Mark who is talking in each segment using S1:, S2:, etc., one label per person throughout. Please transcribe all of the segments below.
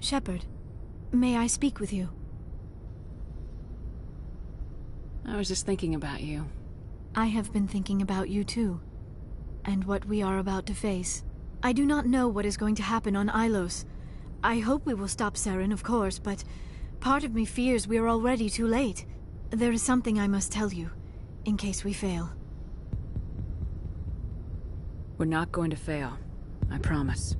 S1: Shepard, may I speak with you?
S2: I was just thinking about you.
S1: I have been thinking about you too, and what we are about to face. I do not know what is going to happen on Ilos. I hope we will stop Saren, of course, but part of me fears we are already too late. There is something I must tell you, in case we fail.
S2: We're not going to fail. I promise.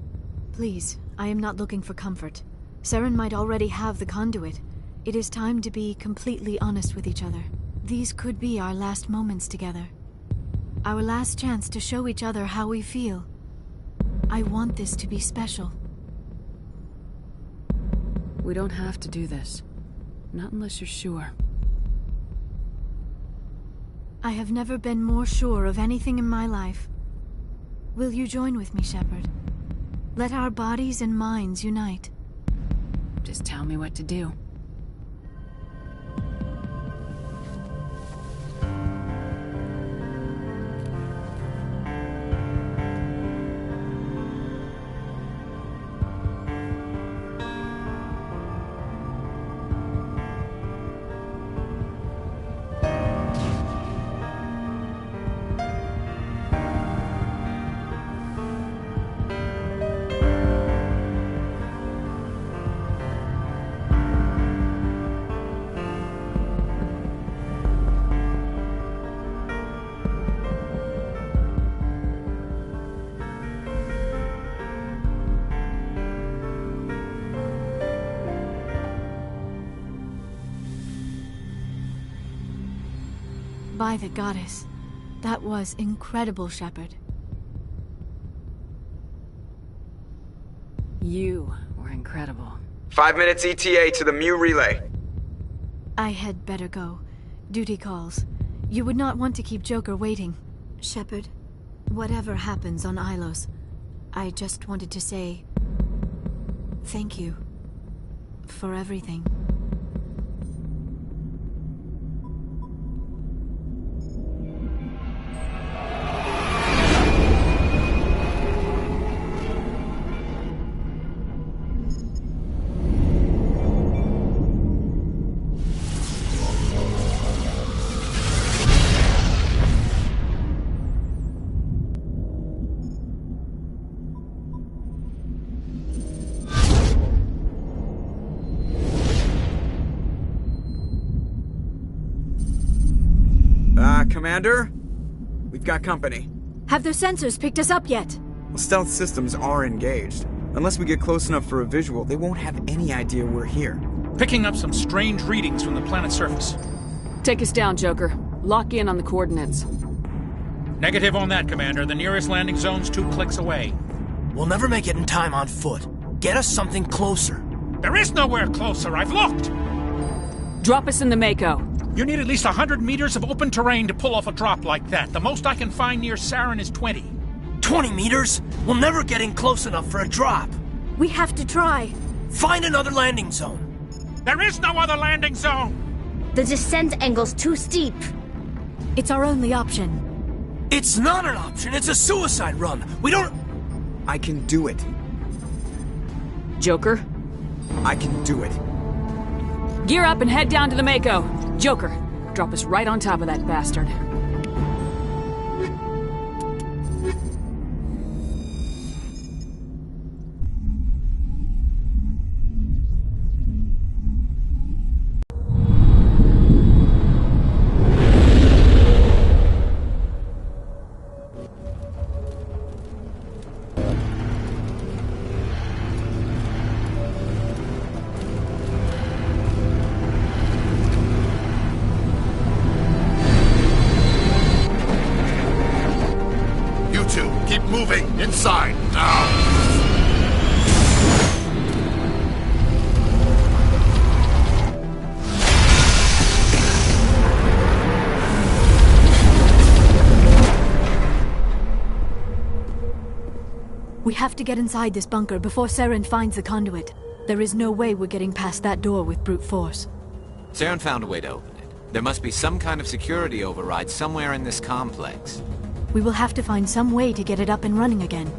S1: Please, I am not looking for comfort. Saren might already have the conduit. It is time to be completely honest with each other. These could be our last moments together. Our last chance to show each other how we feel. I want this to be special.
S2: We don't have to do this. Not unless you're sure.
S1: I have never been more sure of anything in my life. Will you join with me, Shepard? Let our bodies and minds unite.
S2: Just tell me what to do.
S1: By the goddess. That was incredible, Shepard.
S2: You were incredible.
S3: 5 minutes ETA to the Mu relay.
S1: I had better go. Duty calls. You would not want to keep Joker waiting. Shepard, whatever happens on Ilos, I just wanted to say... thank you. For everything.
S3: Commander? We've got company.
S1: Have their sensors picked us up yet?
S3: Well, stealth systems are engaged. Unless we get close enough for a visual, they won't have any idea we're here.
S4: Picking up some strange readings from the planet's surface.
S2: Take us down, Joker. Lock in on the coordinates.
S4: Negative on that, Commander. The nearest landing zone's 2 clicks away.
S5: We'll never make it in time on foot. Get us something closer.
S4: There is nowhere closer. I've looked.
S2: Drop us in the Mako.
S4: You need at least 100 meters of open terrain to pull off a drop like that. The most I can find near Saren is 20.
S5: 20 meters? We'll never get in close enough for a drop.
S1: We have to try.
S5: Find another landing zone.
S4: There is no other landing zone!
S6: The descent angle's too steep.
S1: It's our only option.
S5: It's not an option. It's a suicide run. We don't...
S3: I can do it.
S2: Joker?
S3: I can do it.
S2: Gear up and head down to the Mako. Joker, drop us right on top of that bastard.
S7: Keep moving! Inside! Now!
S1: We have to get inside this bunker before Saren finds the conduit. There is no way we're getting past that door with brute force.
S8: Saren found a way to open it. There must be some kind of security override somewhere in this complex.
S1: We will have to find some way to get it up and running again.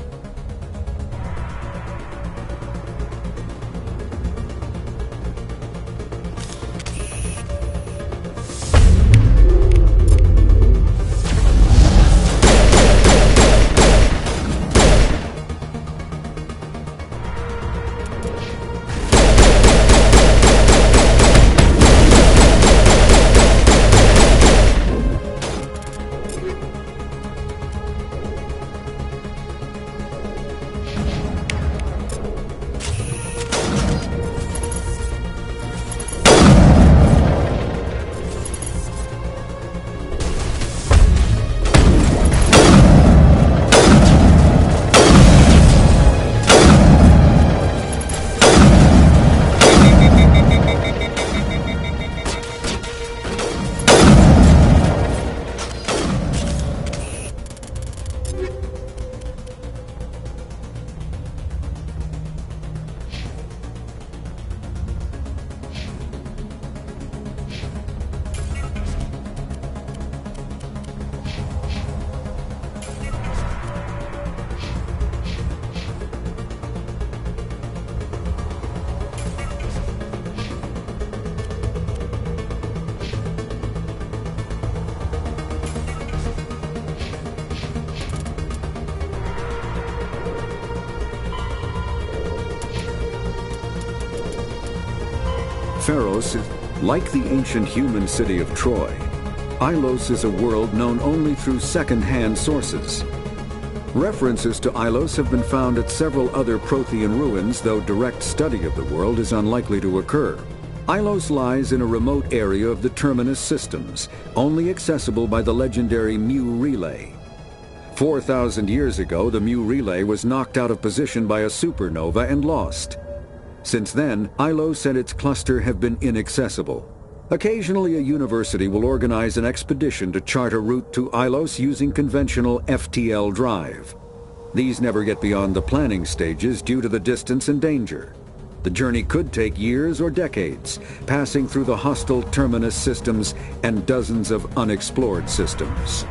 S9: Pharos, like the ancient human city of Troy, Ilos is a world known only through second-hand sources. References to Ilos have been found at several other Prothean ruins, though direct study of the world is unlikely to occur. Ilos lies in a remote area of the Terminus systems, only accessible by the legendary Mu Relay. 4,000 years ago, the Mu Relay was knocked out of position by a supernova and lost. Since then, Ilos and its cluster have been inaccessible. Occasionally, a university will organize an expedition to chart a route to Ilos using conventional FTL drive. These never get beyond the planning stages due to the distance and danger. The journey could take years or decades, passing through the hostile Terminus systems and dozens of unexplored systems.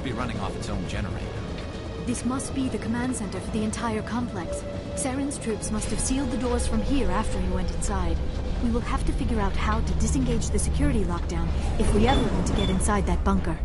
S8: be running off its own generator.
S1: This must be the command center for the entire complex. Saren's troops must have sealed the doors from here after he went inside. We will have to figure out how to disengage the security lockdown if we ever want to get inside that bunker.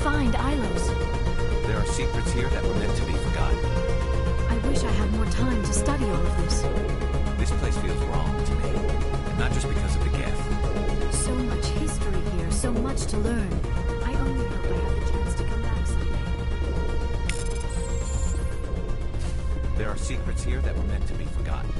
S1: Find Ilos.
S8: There are secrets here that were meant to be forgotten.
S1: I wish I had more time to study all of this.
S8: This place feels wrong to me, and not just because of the Geth.
S1: So much history here, so much to learn. I only hope I have the chance to come back someday.
S8: There are secrets here that were meant to be forgotten.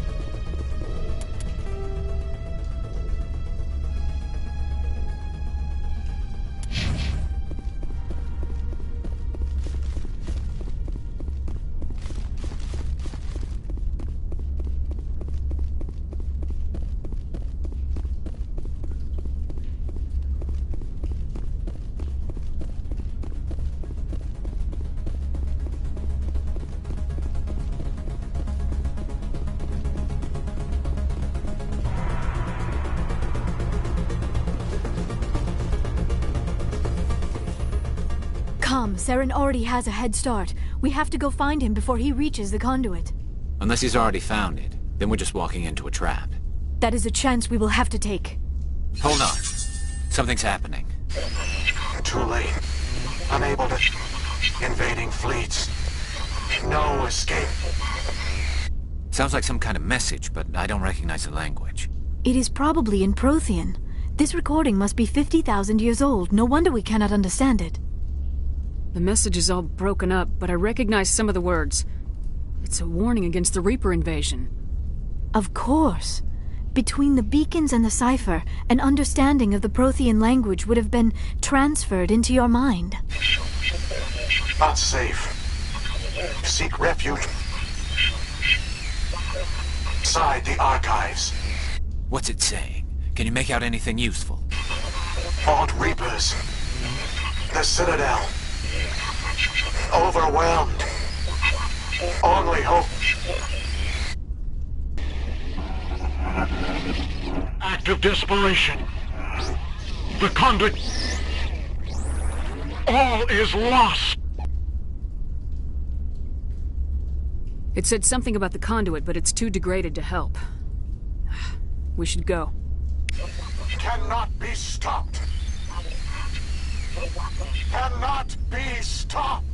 S1: Come, Saren already has a head start. We have to go find him before he reaches the conduit.
S8: Unless he's already found it, then we're just walking into a trap.
S1: That is a chance we will have to take.
S8: Hold on. Something's happening.
S10: Too late. Unable to... Invading fleets. No escape.
S8: Sounds like some kind of message, but I don't recognize the language.
S1: It is probably in Prothean. This recording must be 50,000 years old. No wonder we cannot understand it.
S2: The message is all broken up, but I recognize some of the words. It's a warning against the Reaper invasion.
S1: Of course. Between the beacons and the cipher, an understanding of the Prothean language would have been transferred into your mind.
S10: Not safe. Seek refuge inside the archives.
S8: What's it saying? Can you make out anything useful?
S10: Fought Reapers. The Citadel. Overwhelmed. Only hope. Act of desperation. The conduit. All is lost.
S2: It said something about the conduit, but it's too degraded to help. We should go.
S10: Cannot be stopped. Cannot be stopped.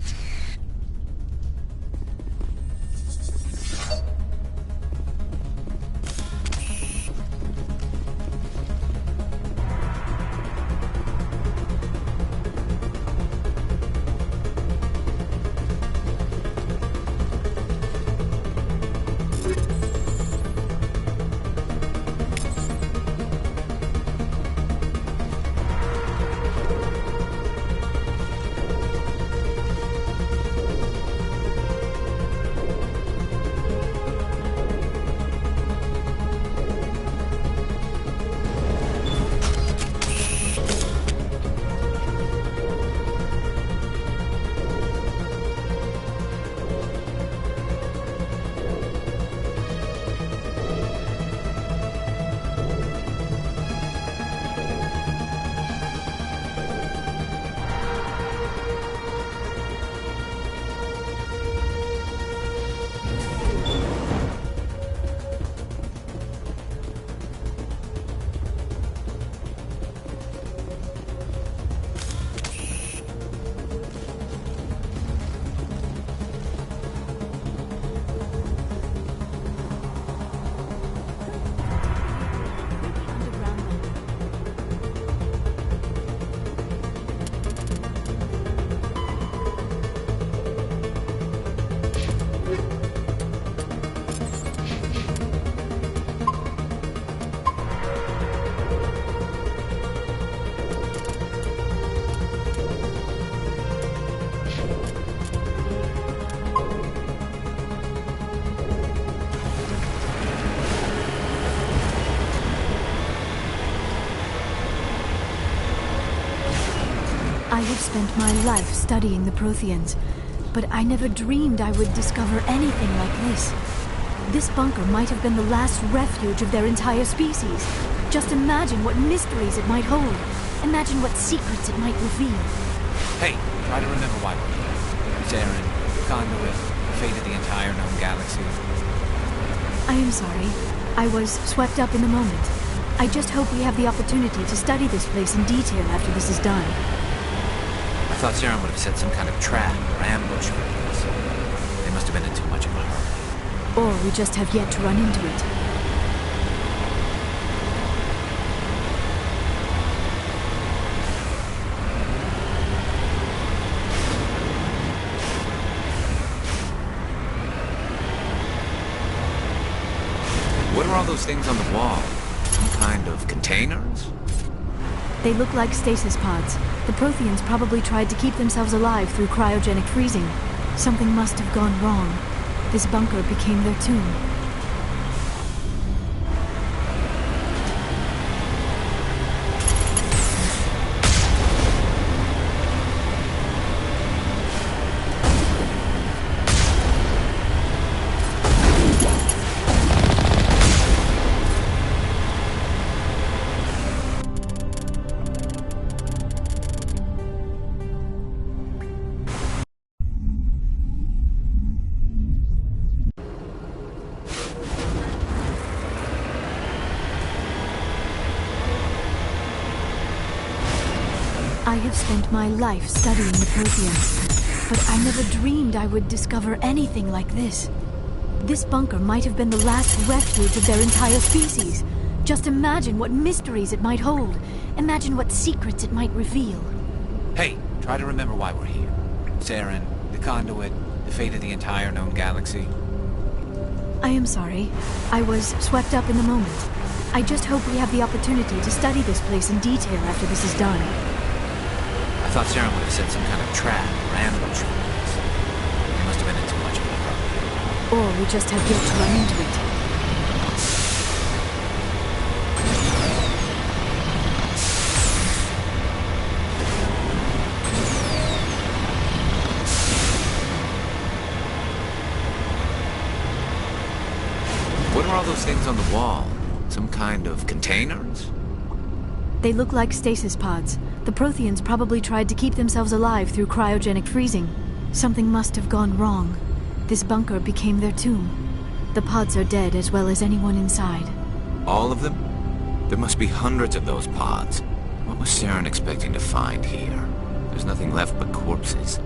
S1: have spent my life studying the Protheans, but I never dreamed I would discover anything like this. This bunker might have been the last refuge of their entire species. Just imagine what mysteries it might hold. Imagine what secrets it might reveal.
S8: Hey, try to remember why we're here. Saren, the Conduit, the fate of the entire known galaxy.
S1: I am sorry. I was swept up in the moment. I just hope we have the opportunity to study this place in detail after this is done.
S8: I thought Saren would have set some kind of trap or ambush for us. They must have been in too much of a hurry.
S1: Or we just have yet to run into it.
S8: What are all those things on the wall? Some kind of containers?
S1: They look like stasis pods. The Protheans probably tried to keep themselves alive through cryogenic freezing. Something must have gone wrong. This bunker became their tomb. I have spent my life studying the Protheans, but I never dreamed I would discover anything like this. This bunker might have been the last refuge of their entire species. Just imagine what mysteries it might hold. Imagine what secrets it might reveal.
S8: Hey, try to remember why we're here. Saren, the Conduit, the fate of the entire known galaxy.
S1: I am sorry. I was swept up in the moment. I just hope we have the opportunity to study this place in detail after this is done.
S8: I thought Saren would have set some kind of trap or ambush for us. They must have been in too much of a hurry.
S1: Or we just have yet to run into it.
S8: What are all those things on the wall? Some kind of containers?
S1: They look like stasis pods. The Protheans probably tried to keep themselves alive through cryogenic freezing. Something must have gone wrong. This bunker became their tomb. The pods are dead as well as anyone inside.
S8: All of them? There must be hundreds of those pods. What was Saren expecting to find here? There's nothing left but corpses.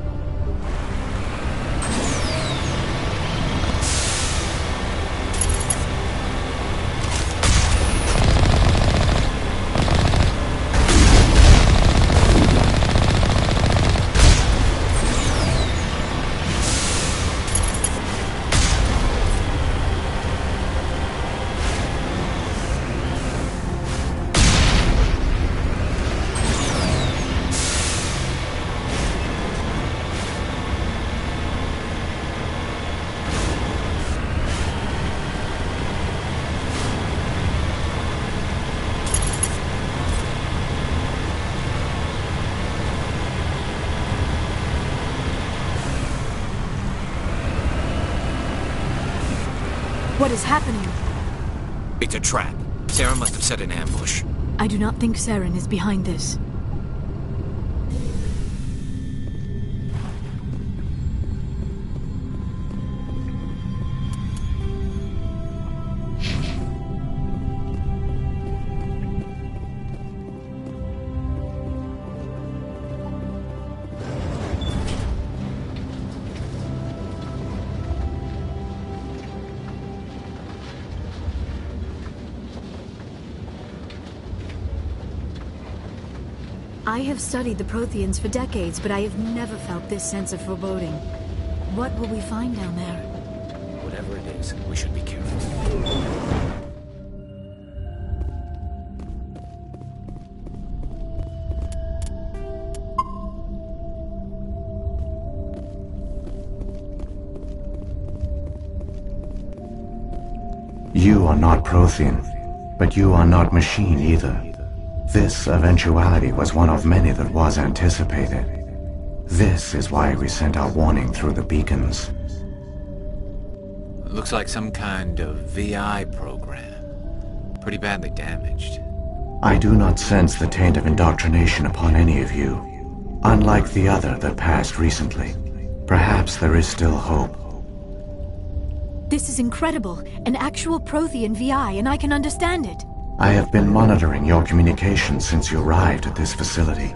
S1: What is happening?
S8: It's a trap. Saren must have set an ambush.
S1: I do not think Saren is behind this. I have studied the Protheans for decades, but I have never felt this sense of foreboding. What will we find down there?
S8: Whatever it is, we should be careful.
S11: You are not Prothean, but you are not machine either. This eventuality was one of many that was anticipated. This is why we sent our warning through the beacons.
S8: It looks like some kind of VI program. Pretty badly damaged.
S11: I do not sense the taint of indoctrination upon any of you. Unlike the other that passed recently, perhaps there is still hope.
S1: This is incredible. An actual Prothean VI, and I can understand it.
S11: I have been monitoring your communications since you arrived at this facility.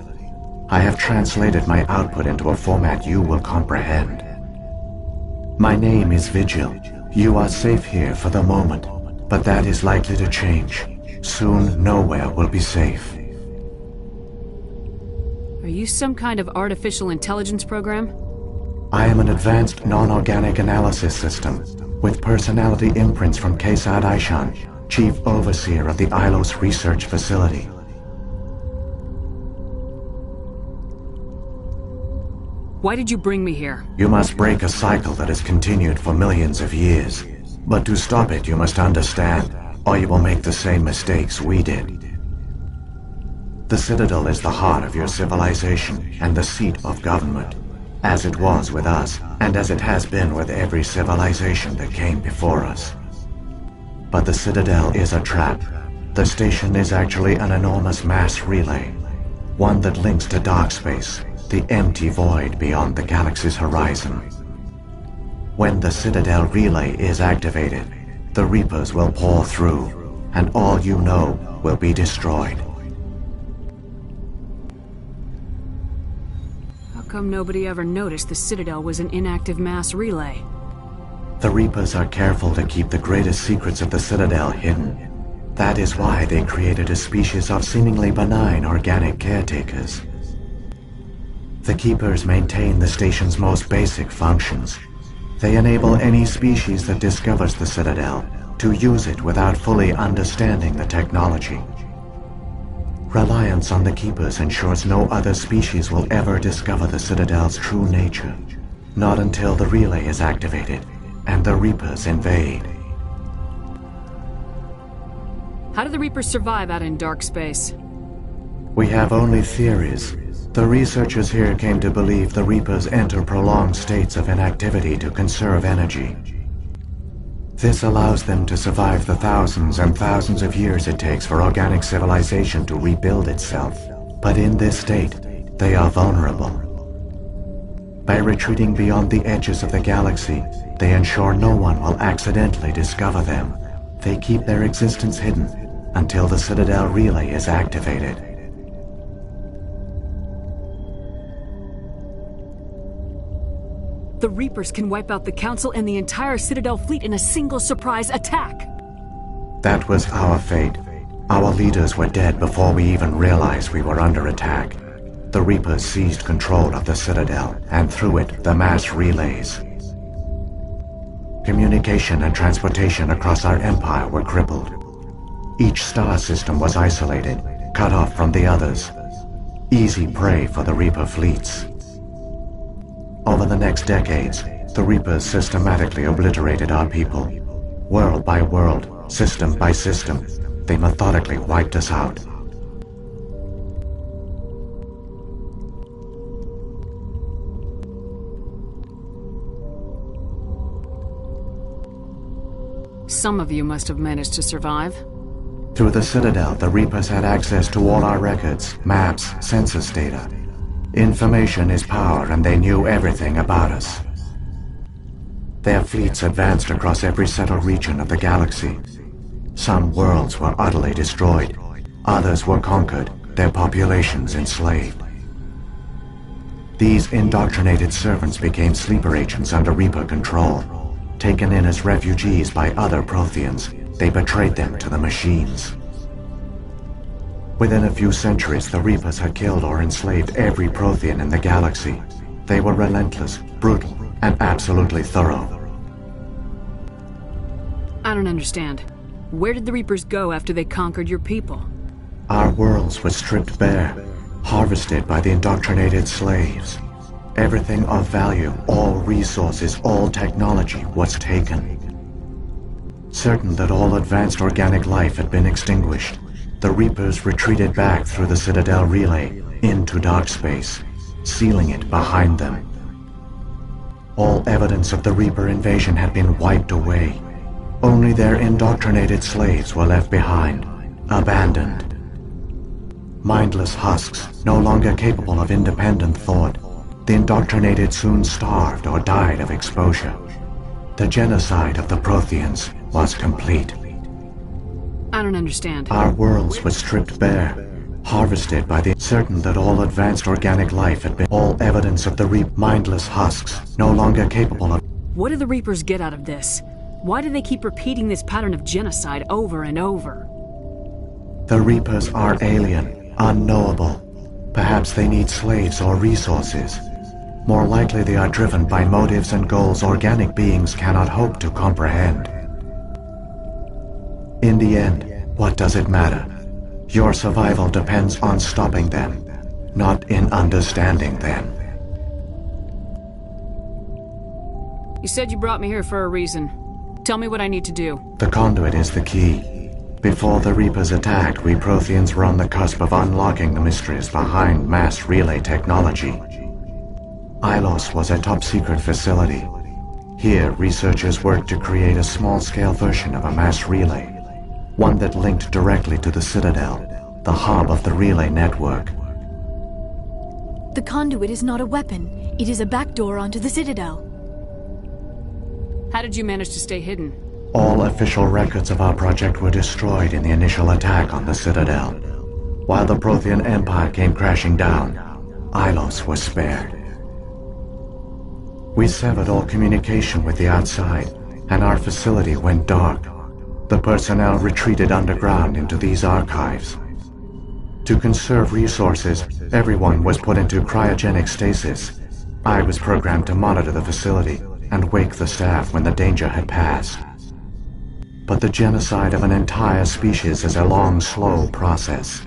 S11: I have translated my output into a format you will comprehend. My name is Vigil. You are safe here for the moment, but that is likely to change. Soon, nowhere will be safe.
S2: Are you some kind of artificial intelligence program?
S11: I am an advanced non-organic analysis system, with personality imprints from Kesad Aishan, Chief Overseer of the Ilos Research Facility.
S2: Why did you bring me here?
S11: You must break a cycle that has continued for millions of years. But to stop it, you must understand, or you will make the same mistakes we did. The Citadel is the heart of your civilization and the seat of government, as it was with us, and as it has been with every civilization that came before us. But the Citadel is a trap. The station is actually an enormous mass relay, one that links to dark space, the empty void beyond the galaxy's horizon. When the Citadel relay is activated, the Reapers will pour through, and all you know will be destroyed.
S2: How come nobody ever noticed the Citadel was an inactive mass relay?
S11: The Reapers are careful to keep the greatest secrets of the Citadel hidden. That is why they created a species of seemingly benign organic caretakers. The Keepers maintain the station's most basic functions. They enable any species that discovers the Citadel to use it without fully understanding the technology. Reliance on the Keepers ensures no other species will ever discover the Citadel's true nature, not until the relay is activated and the Reapers invade.
S2: How do the Reapers survive out in dark space?
S11: We have only theories. The researchers here came to believe the Reapers enter prolonged states of inactivity to conserve energy. This allows them to survive the thousands and thousands of years it takes for organic civilization to rebuild itself. But in this state, they are vulnerable. By retreating beyond the edges of the galaxy, they ensure no one will accidentally discover them. They keep their existence hidden until the Citadel relay is activated.
S2: The Reapers can wipe out the Council and the entire Citadel fleet in a single surprise attack.
S11: That was our fate. Our leaders were dead before we even realized we were under attack. The Reapers seized control of the Citadel, and through it, the mass relays. Communication and transportation across our empire were crippled. Each star system was isolated, cut off from the others. Easy prey for the Reaper fleets. Over the next decades, the Reapers systematically obliterated our people. World by world, system by system, they methodically wiped us out.
S2: Some of you must have managed to survive.
S11: Through the Citadel, the Reapers had access to all our records, maps, census data. Information is power, and they knew everything about us. Their fleets advanced across every settled region of the galaxy. Some worlds were utterly destroyed. Others were conquered, their populations enslaved. These indoctrinated servants became sleeper agents under Reaper control. Taken in as refugees by other Protheans, they betrayed them to the machines. Within a few centuries, the Reapers had killed or enslaved every Prothean in the galaxy. They were relentless, brutal, and absolutely thorough.
S2: I don't understand. Where did the Reapers go after they conquered your people?
S11: Our worlds were stripped bare, harvested by the indoctrinated slaves. Everything of value, all resources, all technology was taken. Certain that all advanced organic life had been extinguished, the Reapers retreated back through the Citadel relay into dark space, sealing it behind them. All evidence of the Reaper invasion had been wiped away. Only their indoctrinated slaves were left behind, abandoned. Mindless husks, no longer capable of independent thought, the indoctrinated soon starved or died of exposure. The genocide of the Protheans was complete.
S2: I don't understand.
S11: Our worlds were stripped bare, harvested by the certain that all advanced organic life had been all evidence of the mindless husks, no longer capable of...
S2: What do the Reapers get out of this? Why do they keep repeating this pattern of genocide over and over?
S11: The Reapers are alien, unknowable. Perhaps they need slaves or resources. More likely they are driven by motives and goals organic beings cannot hope to comprehend. In the end, what does it matter? Your survival depends on stopping them, not in understanding them.
S2: You said you brought me here for a reason. Tell me what I need to do.
S11: The conduit is the key. Before the Reapers attacked, we Protheans were on the cusp of unlocking the mysteries behind mass relay technology. Ilos was a top-secret facility. Here, researchers worked to create a small-scale version of a mass relay, one that linked directly to the Citadel, the hub of the relay network.
S1: The conduit is not a weapon. It is a backdoor onto the Citadel.
S2: How did you manage to stay hidden?
S11: All official records of our project were destroyed in the initial attack on the Citadel. While the Prothean Empire came crashing down, Ilos was spared. We severed all communication with the outside, and our facility went dark. The personnel retreated underground into these archives. To conserve resources, everyone was put into cryogenic stasis. I was programmed to monitor the facility and wake the staff when the danger had passed. But the genocide of an entire species is a long, slow process.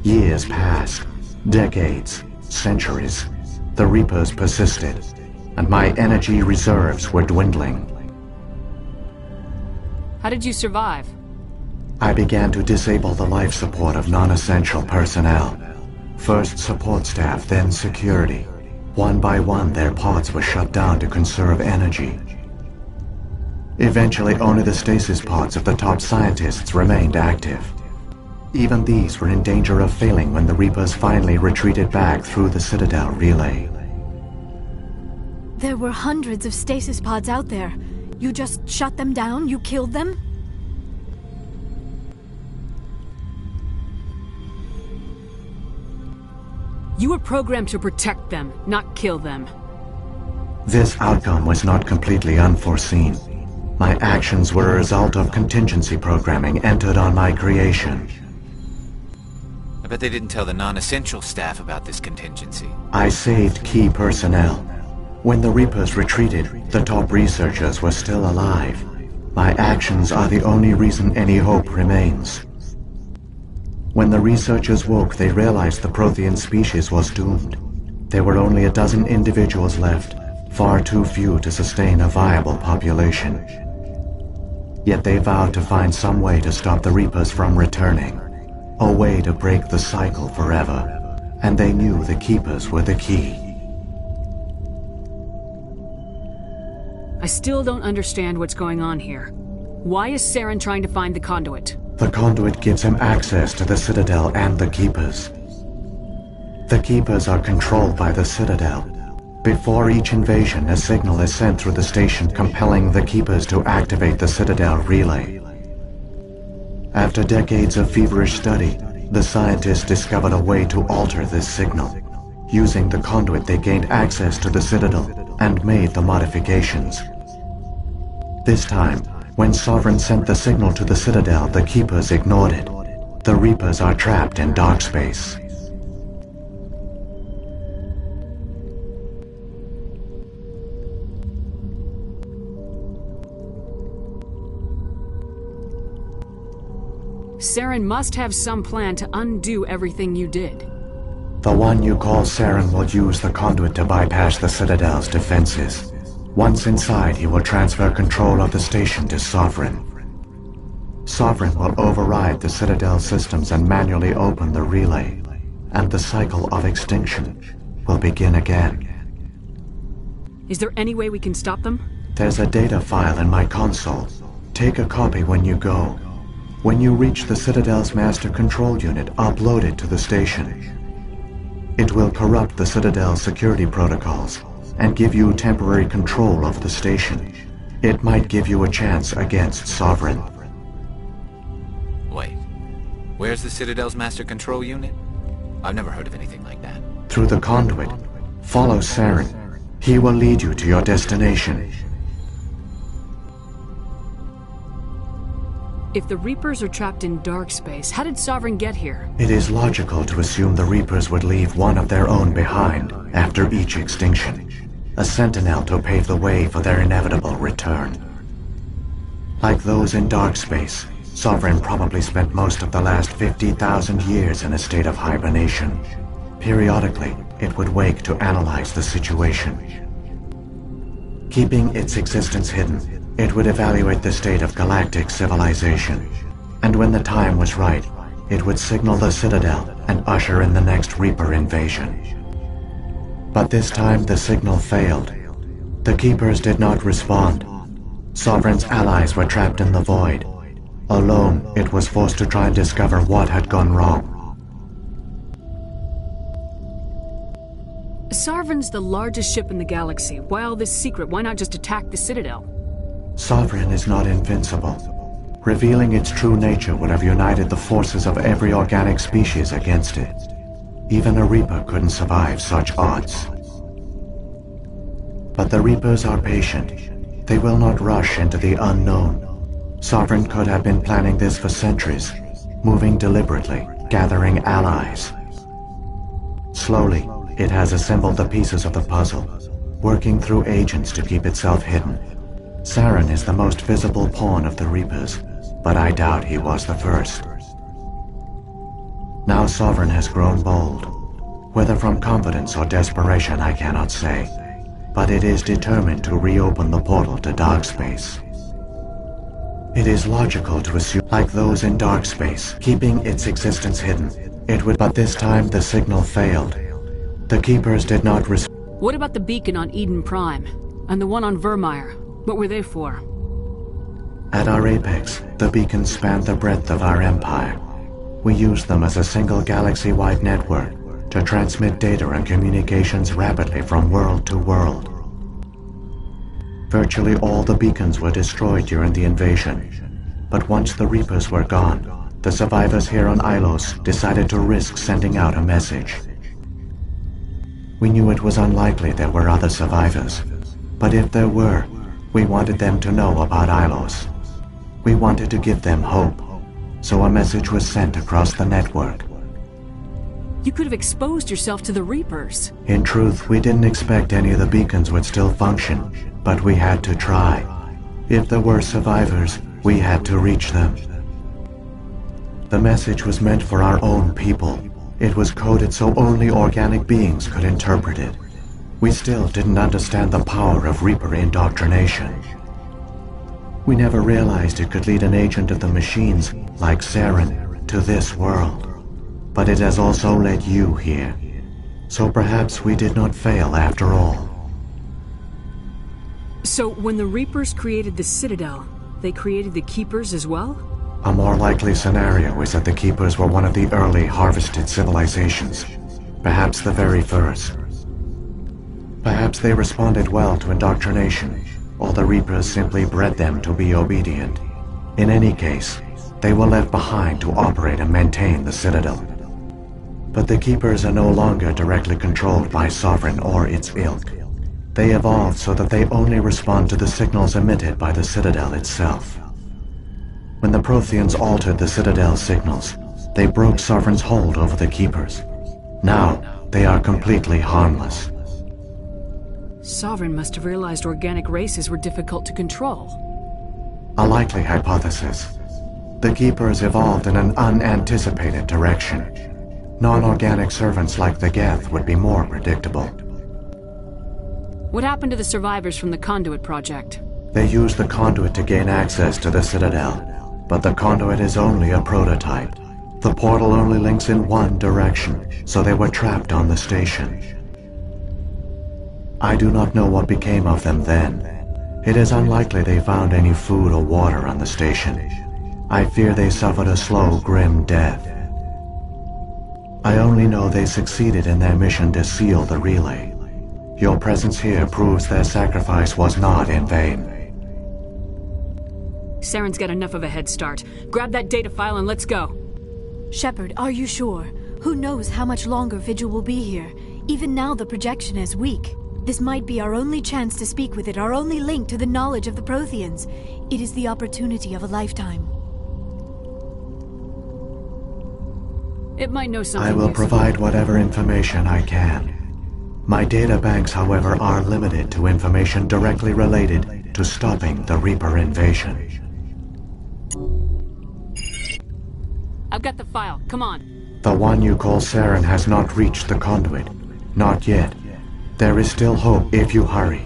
S11: Years passed, decades, centuries. The Reapers persisted, and my energy reserves were dwindling.
S2: How did you survive?
S11: I began to disable the life support of non-essential personnel. First support staff, then security. One by one, their pods were shut down to conserve energy. Eventually, only the stasis pods of the top scientists remained active. Even these were in danger of failing when the Reapers finally retreated back through the Citadel relay.
S1: There were hundreds of stasis pods out there. You just shut them down? You killed them?
S2: You were programmed to protect them, not kill them.
S11: This outcome was not completely unforeseen. My actions were a result of contingency programming entered on my creation.
S8: I bet they didn't tell the non-essential staff about this contingency.
S11: I saved key personnel. When the Reapers retreated, the top researchers were still alive. My actions are the only reason any hope remains. When the researchers woke, they realized the Prothean species was doomed. There were only a dozen individuals left, far too few to sustain a viable population. Yet they vowed to find some way to stop the Reapers from returning, a way to break the cycle forever, and they knew the Keepers were the key.
S2: I still don't understand what's going on here. Why is Saren trying to find the conduit?
S11: The conduit gives him access to the Citadel and the Keepers. The Keepers are controlled by the Citadel. Before each invasion, a signal is sent through the station compelling the Keepers to activate the Citadel relay. After decades of feverish study, the scientists discovered a way to alter this signal. Using the conduit, they gained access to the Citadel and made the modifications. This time, when Sovereign sent the signal to the Citadel, the Keepers ignored it. The Reapers are trapped in dark space.
S2: Saren must have some plan to undo everything you did.
S11: The one you call Saren will use the conduit to bypass the Citadel's defenses. Once inside, he will transfer control of the station to Sovereign. Sovereign will override the Citadel systems and manually open the relay, and the cycle of extinction will begin again.
S2: Is there any way we can stop them?
S11: There's a data file in my console. Take a copy when you go. When you reach the Citadel's master control unit, upload it to the station. It will corrupt the Citadel's security protocols and give you temporary control of the station. It might give you a chance against Sovereign.
S8: Wait. Where's the Citadel's master control unit? I've never heard of anything like that.
S11: Through the conduit, follow Saren. He will lead you to your destination.
S2: If the Reapers are trapped in dark space, how did Sovereign get here?
S11: It is logical to assume the Reapers would leave one of their own behind after each extinction. A sentinel to pave the way for their inevitable return. Like those in dark space, Sovereign probably spent most of the last 50,000 years in a state of hibernation. Periodically, it would wake to analyze the situation. Keeping its existence hidden, it would evaluate the state of galactic civilization. And when the time was right, it would signal the Citadel and usher in the next Reaper invasion. But this time the signal failed. The Keepers did not respond. Sovereign's allies were trapped in the void. Alone, it was forced to try and discover what had gone wrong.
S2: Sovereign's the largest ship in the galaxy. Why all this secret? Why not just attack the Citadel?
S11: Sovereign is not invincible. Revealing its true nature would have united the forces of every organic species against it. Even a Reaper couldn't survive such odds. But the Reapers are patient. They will not rush into the unknown. Sovereign could have been planning this for centuries, moving deliberately, gathering allies. Slowly, it has assembled the pieces of the puzzle, working through agents to keep itself hidden. Saren is the most visible pawn of the Reapers, but I doubt he was the first. Now Sovereign has grown bold. Whether from confidence or desperation, I cannot say. But it is determined to reopen the portal to dark space. It is logical to assume, like those in dark space, keeping its existence hidden, it would, but this time the signal failed. The Keepers did not respond.
S2: What about the beacon on Eden Prime? And the one on Vermeer? What were they for?
S11: At our apex, the beacons spanned the breadth of our empire. We used them as a single galaxy-wide network to transmit data and communications rapidly from world to world. Virtually all the beacons were destroyed during the invasion, but once the Reapers were gone, the survivors here on Ilos decided to risk sending out a message. We knew it was unlikely there were other survivors, but if there were, we wanted them to know about Ilos. We wanted to give them hope, so a message was sent across the network.
S2: You could have exposed yourself to the Reapers.
S11: In truth, we didn't expect any of the beacons would still function, but we had to try. If there were survivors, we had to reach them. The message was meant for our own people. It was coded so only organic beings could interpret it. We still didn't understand the power of Reaper indoctrination. We never realized it could lead an agent of the machines, like Saren, to this world. But it has also led you here. So perhaps we did not fail after all.
S2: So when the Reapers created the Citadel, they created the Keepers as well?
S11: A more likely scenario is that the Keepers were one of the early harvested civilizations. Perhaps the very first. Perhaps they responded well to indoctrination, or the Reapers simply bred them to be obedient. In any case, they were left behind to operate and maintain the Citadel. But the Keepers are no longer directly controlled by Sovereign or its ilk. They evolved so that they only respond to the signals emitted by the Citadel itself. When the Protheans altered the Citadel's signals, they broke Sovereign's hold over the Keepers. Now, they are completely harmless.
S2: Sovereign must have realized organic races were difficult to control.
S11: A likely hypothesis. The Keepers evolved in an unanticipated direction. Non-organic servants like the Geth would be more predictable.
S2: What happened to the survivors from the Conduit project?
S11: They used the Conduit to gain access to the Citadel. But the conduit is only a prototype. The portal only links in one direction, so they were trapped on the station. I do not know what became of them then. It is unlikely they found any food or water on the station. I fear they suffered a slow, grim death. I only know they succeeded in their mission to seal the relay. Your presence here proves their sacrifice was not in vain.
S2: Saren's got enough of a head start. Grab that data file and let's go.
S1: Shepard, are you sure? Who knows how much longer Vigil will be here? Even now the projection is weak. This might be our only chance to speak with it, our only link to the knowledge of the Protheans. It is the opportunity of a lifetime.
S2: It might know something
S11: I will
S2: useful.
S11: provide whatever information I can. My data banks, however, are limited to information directly related to stopping the Reaper invasion.
S2: I've got the file. Come on.
S11: The one you call Saren has not reached the conduit. Not yet. There is still hope if you hurry.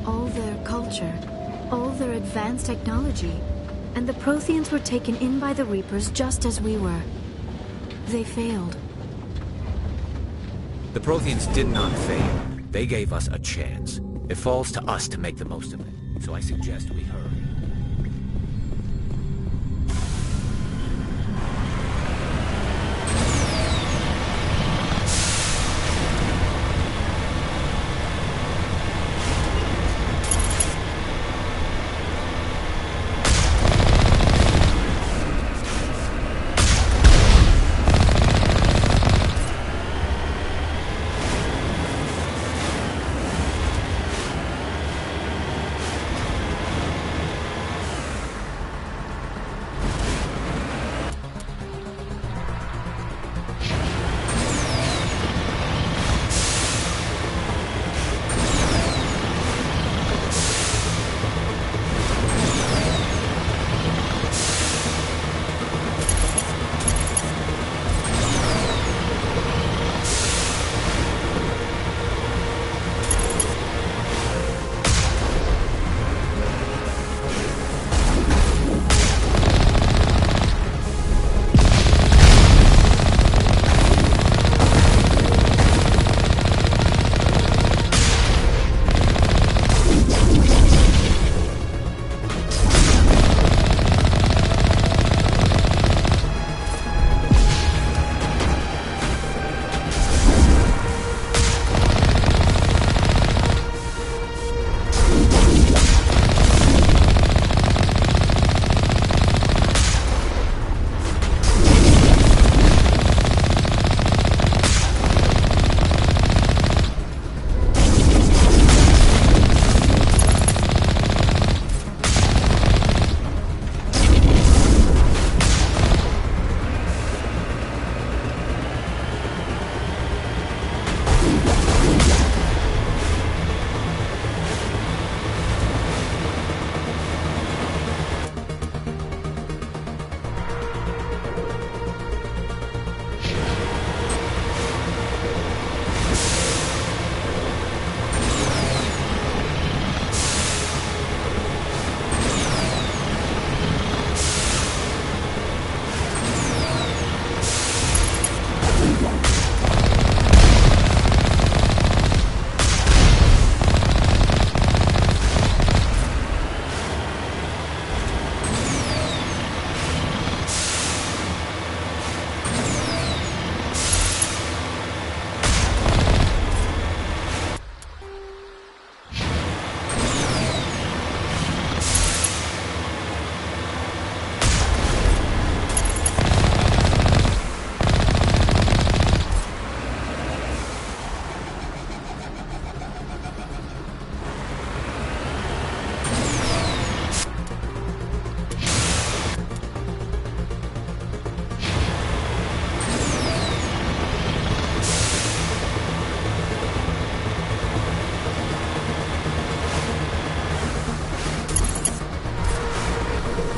S1: All their culture, all their advanced technology, and the Protheans were taken in by the Reapers just as we were. They failed.
S8: The Protheans did not fail. They gave us a chance. It falls to us to make the most of it. So I suggest we hurry.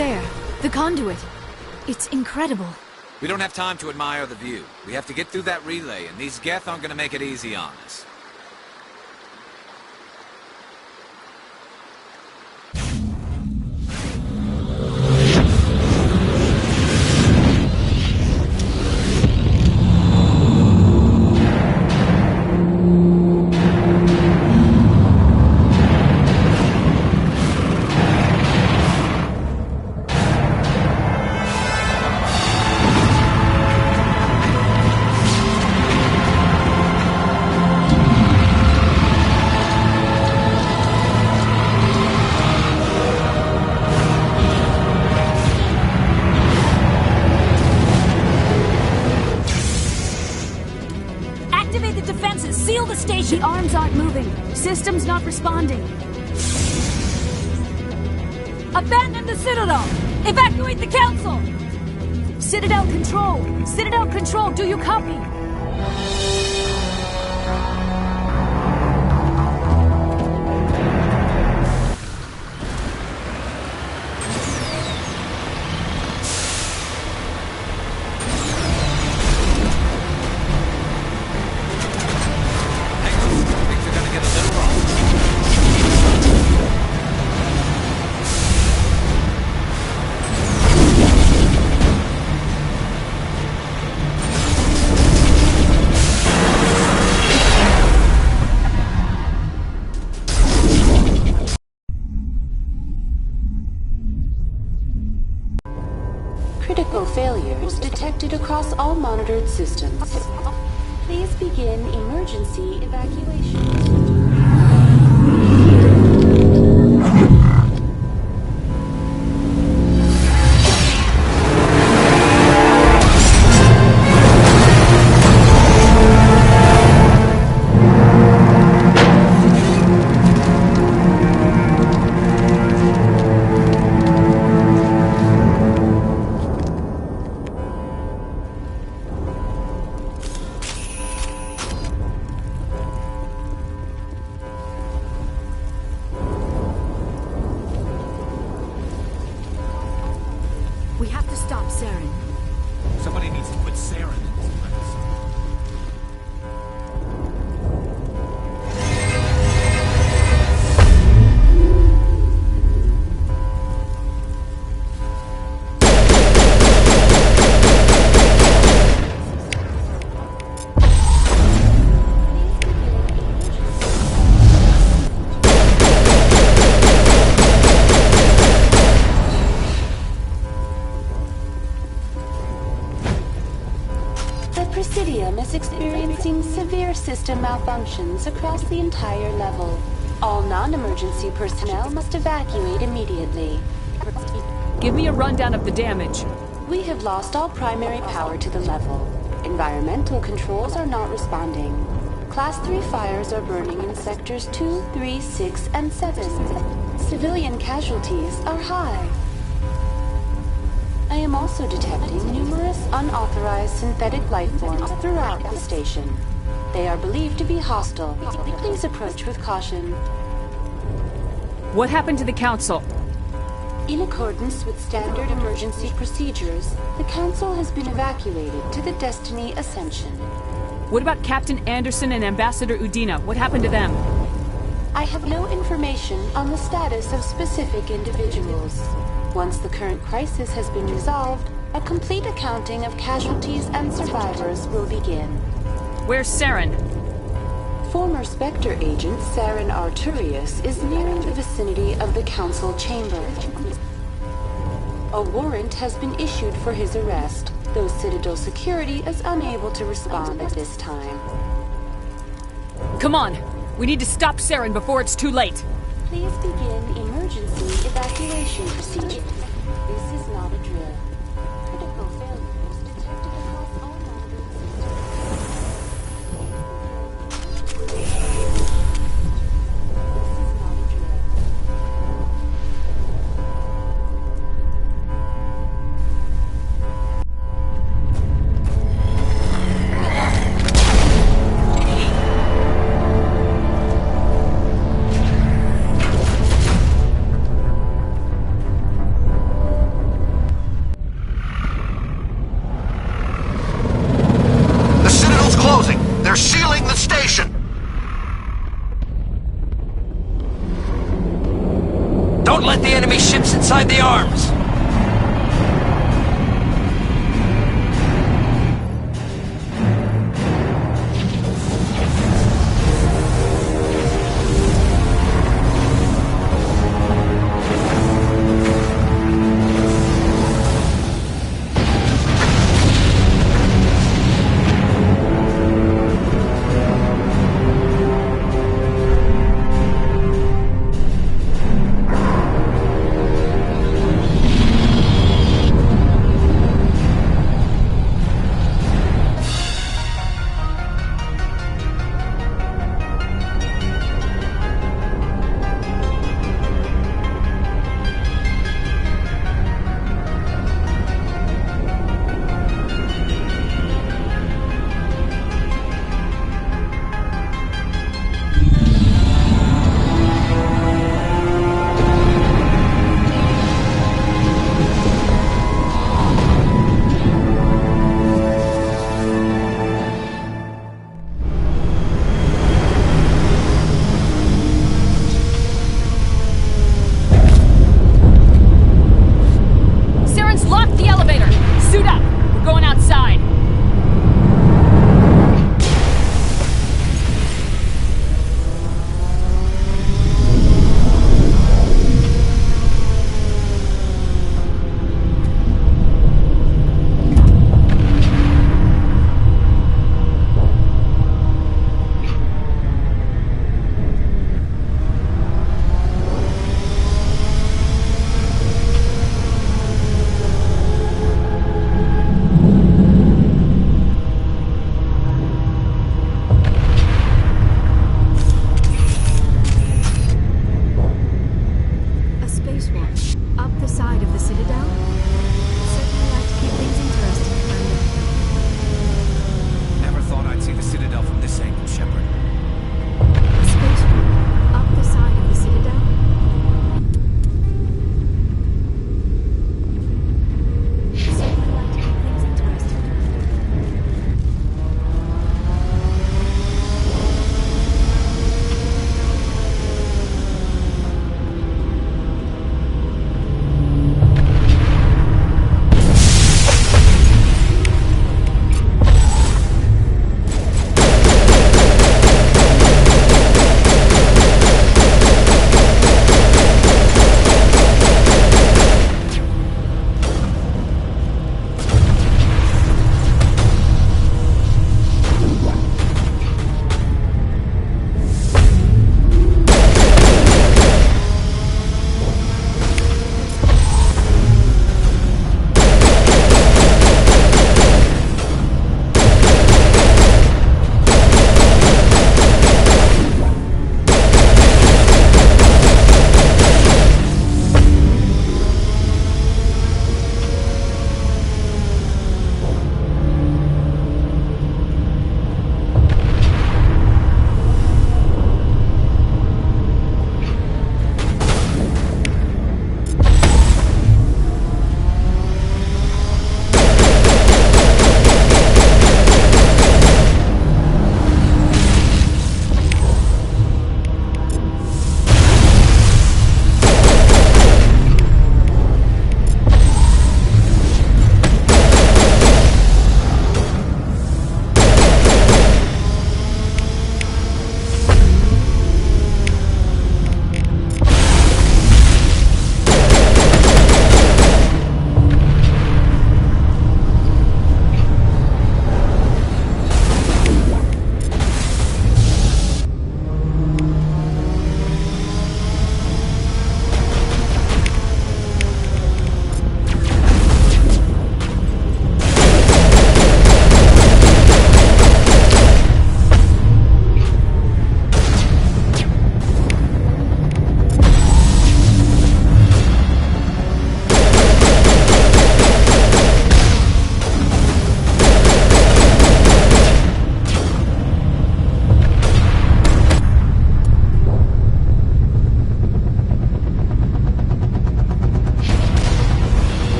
S1: there. The conduit. It's incredible.
S8: We don't have time to admire the view. We have to get through that relay, and these Geth aren't gonna make it easy on us.
S2: The arms aren't moving. System's not responding.
S12: Abandon the Citadel! Evacuate the Council!
S2: Citadel Control! Citadel Control, do you copy?
S13: Critical failures detected across all monitored systems. Please begin emergency evacuation.
S1: We have to stop Saren.
S4: Somebody needs to put Saren in this place.
S13: Presidium is experiencing severe system malfunctions across the entire level. All non-emergency personnel must evacuate immediately.
S2: Give me a rundown of the damage.
S13: We have lost all primary power to the level. Environmental controls are not responding. Class 3 fires are burning in sectors 2, 3, 6, and 7. Civilian casualties are high. I am also detecting numerous unauthorized synthetic life forms throughout the station. They are believed to be hostile. Please approach with caution.
S2: What happened to the Council?
S13: In accordance with standard emergency procedures, the Council has been evacuated to the Destiny Ascension.
S2: What about Captain Anderson and Ambassador Udina? What happened to them?
S13: I have no information on the status of specific individuals. Once the current crisis has been resolved, a complete accounting of casualties and survivors will begin.
S2: Where's Saren?
S13: Former Spectre agent Saren Arturius is nearing the vicinity of the Council chamber. A warrant has been issued for his arrest, though Citadel security is unable to respond at this time.
S2: Come on! We need to stop Saren before it's too late!
S13: Please begin emergency evacuation procedures. This is not a drill. Critical failures detected across all monitored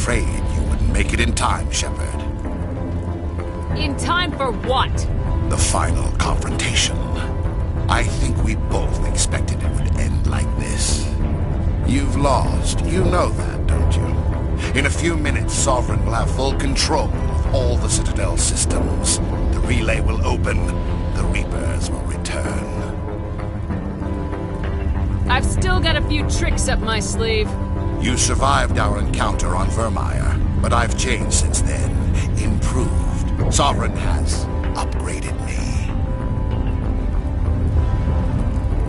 S7: afraid you wouldn't make it in time, Shepard.
S2: In time for what?
S7: The final confrontation. I think we both expected it would end like this. You've lost. You know that, don't you? In a few minutes, Sovereign will have full control of all the Citadel systems. The relay will open. The Reapers will return.
S2: I've still got a few tricks up my sleeve.
S7: You survived our encounter on Vermeer, but I've changed since then. Improved. Sovereign has upgraded me.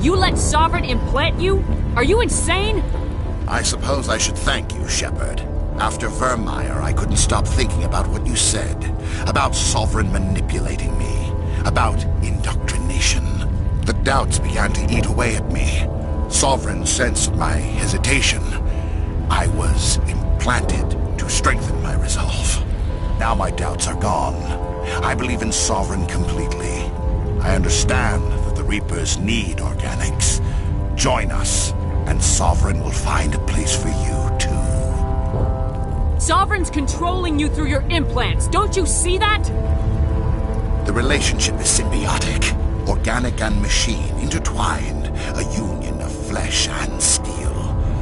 S2: You let Sovereign implant you? Are you insane?
S7: I suppose I should thank you, Shepard. After Vermeer, I couldn't stop thinking about what you said. About Sovereign manipulating me. About indoctrination. The doubts began to eat away at me. Sovereign sensed my hesitation. I was implanted to strengthen my resolve. Now my doubts are gone. I believe in Sovereign completely. I understand that the Reapers need organics. Join us, and Sovereign will find a place for you, too.
S2: Sovereign's controlling you through your implants. Don't you see that?
S7: The relationship is symbiotic. Organic and machine intertwined. A union of flesh and steel.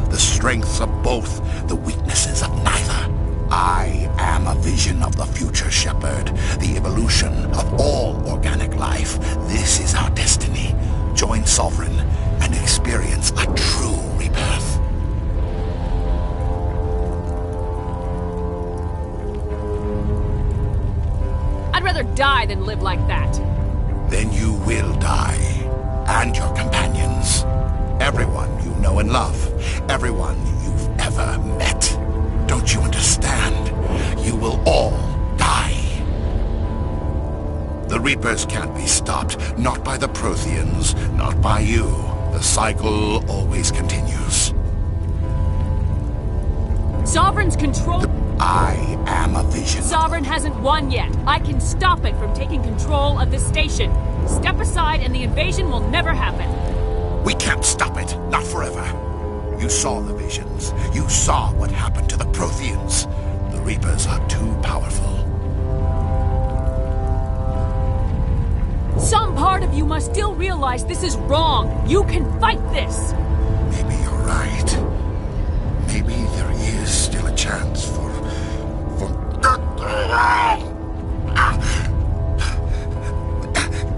S7: The strengths of both, the weaknesses of neither. I am a vision of the future, Shepard. The evolution of all organic life. This is our destiny. Join Sovereign and experience a true rebirth.
S2: I'd rather die than live like that.
S7: Then you will die. And your companions. Everyone you know and love. Everyone you've ever met. Don't you understand? You will all die. The Reapers can't be stopped. Not by the Protheans. Not by you. The cycle always continues.
S2: Sovereign's control...
S7: I am a vision.
S2: Sovereign hasn't won yet. I can stop it from taking control of this station. Step aside and the invasion will never happen.
S7: We can't stop it. Not forever. You saw the visions. You saw what happened to the Protheans. The Reapers are too powerful.
S2: Some part of you must still realize this is wrong. You can fight this.
S7: Maybe you're right. Maybe there is still a chance for...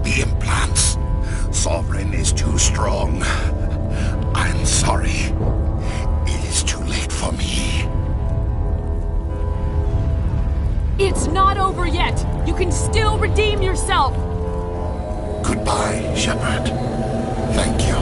S7: The implants. Sovereign is too strong. I'm sorry. It is too late for me.
S2: It's not over yet. You can still redeem yourself.
S7: Goodbye, Shepard. Thank you.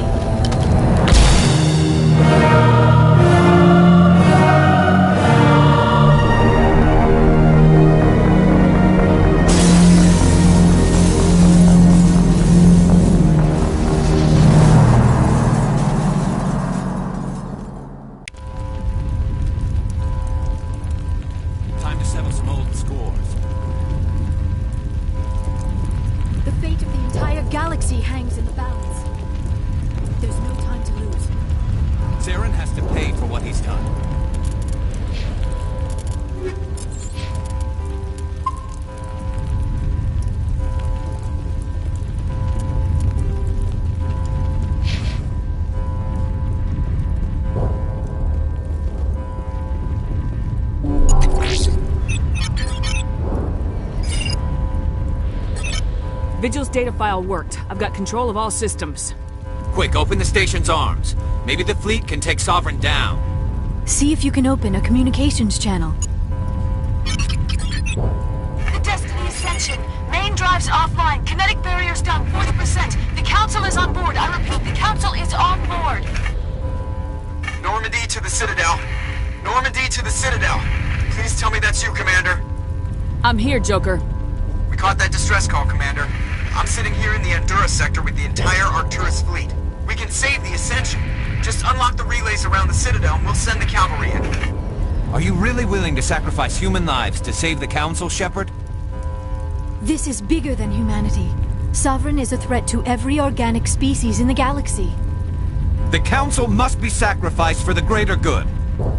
S14: Time to settle some old scores.
S1: The fate of the entire galaxy hangs in the balance. There's no time to lose.
S14: Saren has to pay for what he's done.
S2: Vigil's data file worked. I've got control of all systems.
S8: Quick, open the station's arms. Maybe the fleet can take Sovereign down.
S1: See if you can open a communications channel.
S15: The Destiny Ascension. Main drives offline. Kinetic barriers down 40%. The Council is on board. I repeat, the Council is on board.
S3: Normandy to the Citadel. Normandy to the Citadel. Please tell me that's you, Commander.
S2: I'm here, Joker.
S3: We caught that distress call, Commander. I'm sitting here in the Andurra sector with the entire Arcturus fleet. We can save the Ascension. Just unlock the relays around the Citadel and we'll send the cavalry in.
S14: Are you really willing to sacrifice human lives to save the Council, Shepard?
S1: This is bigger than humanity. Sovereign is a threat to every organic species in the galaxy.
S14: The Council must be sacrificed for the greater good.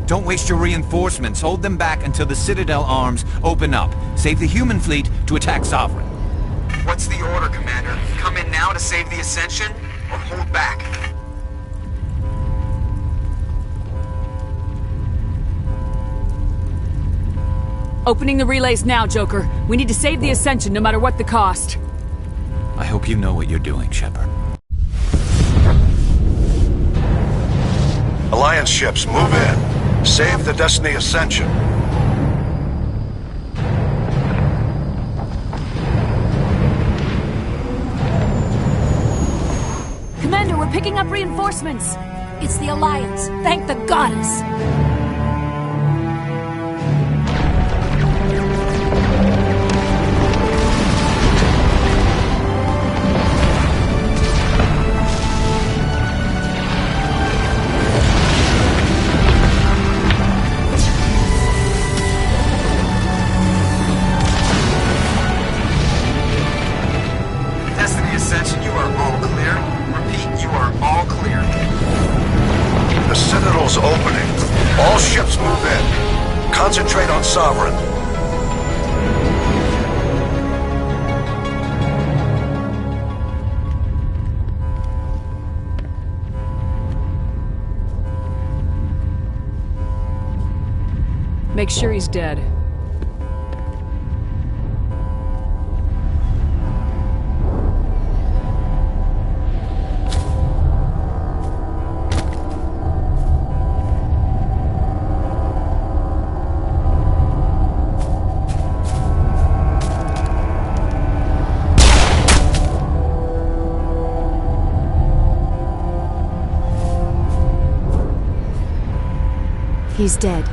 S14: Don't waste your reinforcements. Hold them back until the Citadel arms open up. Save the human fleet to attack Sovereign.
S3: What's the order, Commander? Come in now to save the Ascension, or hold back?
S2: Opening the relays now, Joker. We need to save the Ascension no matter what the cost.
S14: I hope you know what you're doing, Shepard.
S16: Alliance ships, move in. Save the Destiny Ascension.
S12: Commander, we're picking up reinforcements. It's the Alliance. Thank the goddess.
S3: Destiny Ascension, you are all clear. Repeat, you are all clear.
S16: The Citadel's opening. All ships move in. Concentrate on Sovereign.
S2: Make sure he's dead.
S1: He's dead.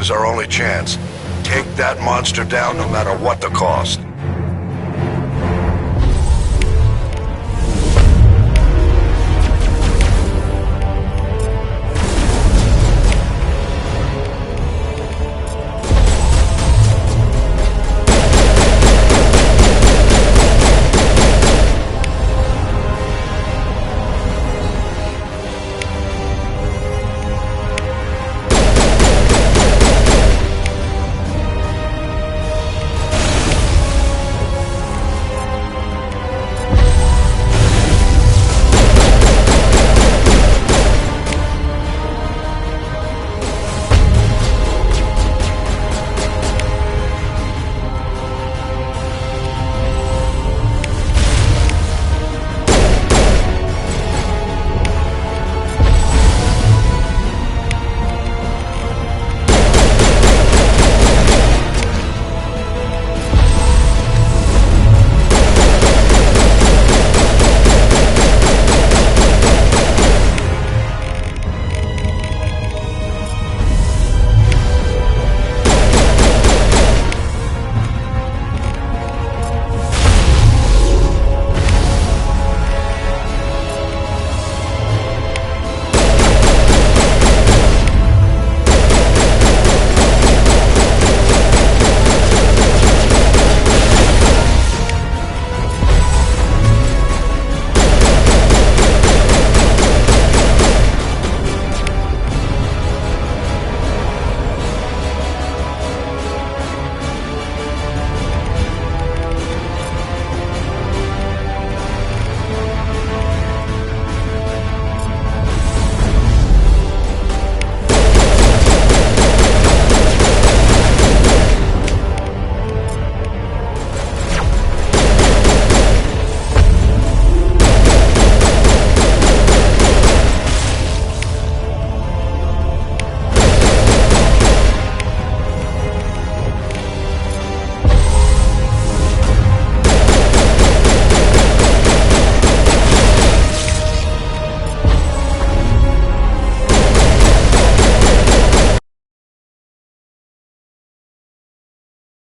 S16: is our only chance. Take that monster down no matter what the cost.